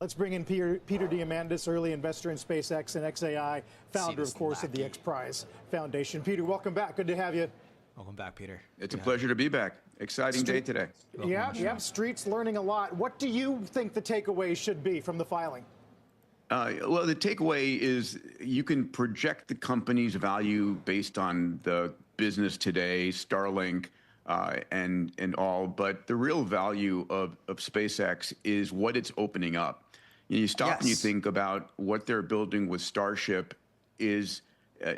Let's bring in Peter Diamandis, early investor in SpaceX and xAI, founder, of course, of the X Prize Foundation. Peter, welcome back. Good to have you. Welcome back, Peter. It's a pleasure to be back. Exciting day today. Yeah, Street's learning a lot. What do you think the takeaway should be from the filing? Well, the takeaway is you can project the company's value based on the business today, Starlink, and all, but the real value of SpaceX is what it's opening up. You stop and you think about what they're building with Starship is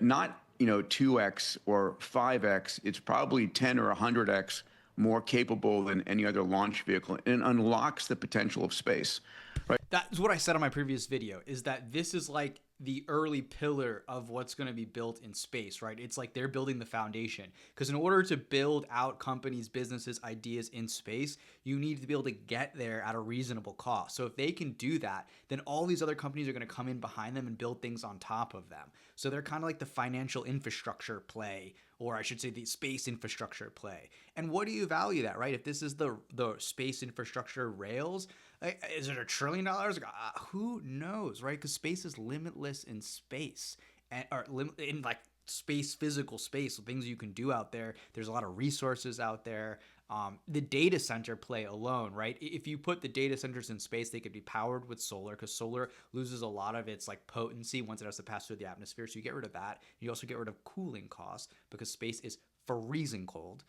not 2x or 5x. It's probably 10 or 100x more capable than any other launch vehicle, and unlocks the potential of space. Right? That's what I said on my previous video, is that this is like the early pillar of what's going to be built in space, right? It's like they're building the foundation, because in order to build out companies, businesses, ideas in space, you need to be able to get there at a reasonable cost. So if they can do that, then all these other companies are going to come in behind them and build things on top of them. So they're kind of like the financial infrastructure play, or I should say the space infrastructure play. And what do you value that, right? If this is the space infrastructure rails, is it $1 trillion? Who knows, right? Because space is limitless in space, or in like space, physical space, so things you can do out there. There's a lot of resources out there. The data center play alone, right? If you put the data centers in space, they could be powered with solar, because solar loses a lot of its like potency once it has to pass through the atmosphere. So you get rid of that. You also get rid of cooling costs, because space is freezing cold.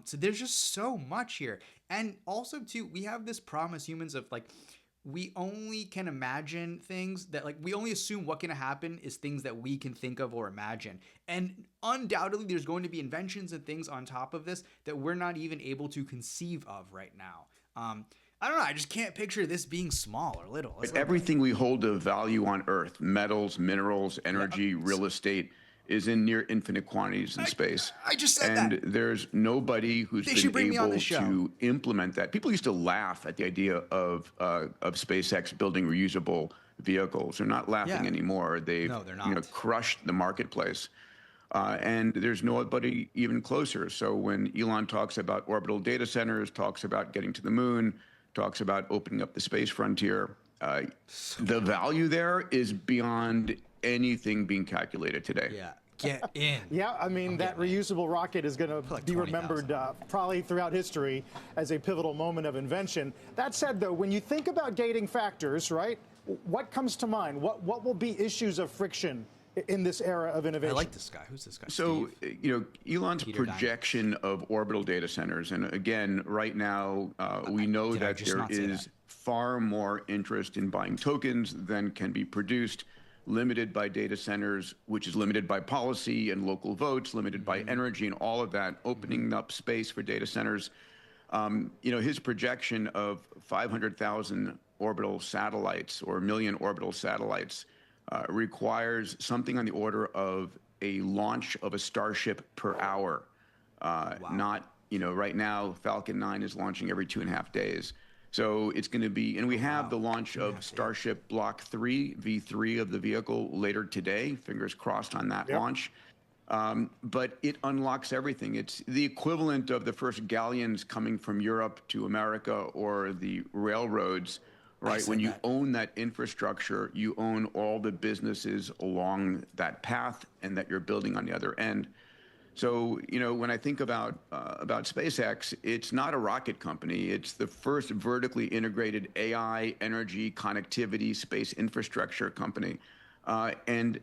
So there's just so much here. And also too, we have this promise, humans, of like, we only can imagine things that, like, we only assume what can happen is things that we can think of or imagine. And undoubtedly there's going to be inventions and things on top of this that we're not even able to conceive of right now. I don't know. I just can't picture this being small or little. Everything we hold of value on Earth, metals, minerals, energy, real estate, is in near infinite quantities in space. I just said that. And there's nobody who's been able to implement that. People used to laugh at the idea of SpaceX building reusable vehicles. They're not laughing anymore. They've crushed the marketplace. And there's nobody even closer. So when Elon talks about orbital data centers, talks about getting to the moon, talks about opening up the space frontier, the value there is beyond anything being calculated today. Yeah, get in. Yeah, I mean, that reusable rocket is going to be remembered probably throughout history as a pivotal moment of invention. That said, though, when you think about gating factors, right, what comes to mind? What will be issues of friction in this era of innovation? I like this guy. Who's this guy? So, Elon's projection of orbital data centers, and again, right now, we know that there is far more interest in buying tokens than can be produced, limited by data centers, which is limited by policy and local votes, limited by energy and all of that, opening up space for data centers. His projection of 500,000 orbital satellites or 1 million orbital satellites requires something on the order of a launch of a Starship per hour. Not, right now, Falcon 9 is launching every 2.5 days. So it's going to be, and we have the launch of Starship Block 3, V3 of the vehicle later today. Fingers crossed on that launch. But it unlocks everything. It's the equivalent of the first galleons coming from Europe to America, or the railroads, right? When you own that infrastructure, you own all the businesses along that path and that you're building on the other end. So, when I think about SpaceX, it's not a rocket company. It's the first vertically integrated AI, energy, connectivity, space infrastructure company. The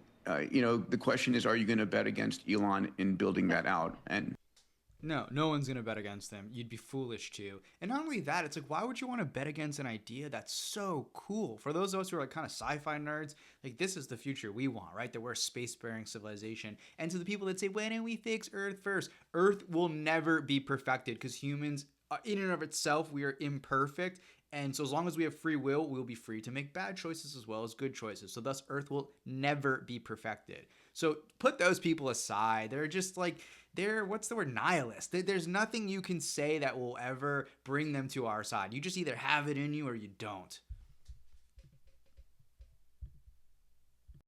question is, are you going to bet against Elon in building that out? And no one's going to bet against them. You'd be foolish to. And not only that, it's like, why would you want to bet against an idea that's so cool? For those of us who are like kind of sci-fi nerds, like, this is the future we want, right? That we're a space-faring civilization. And to the people that say, why don't we fix Earth first? Earth will never be perfected, because humans, in and of itself, we are imperfect. And so as long as we have free will, we'll be free to make bad choices as well as good choices. So thus, Earth will never be perfected. So put those people aside. They're just like, what's the word, nihilist. There's nothing you can say that will ever bring them to our side. You just either have it in you or you don't.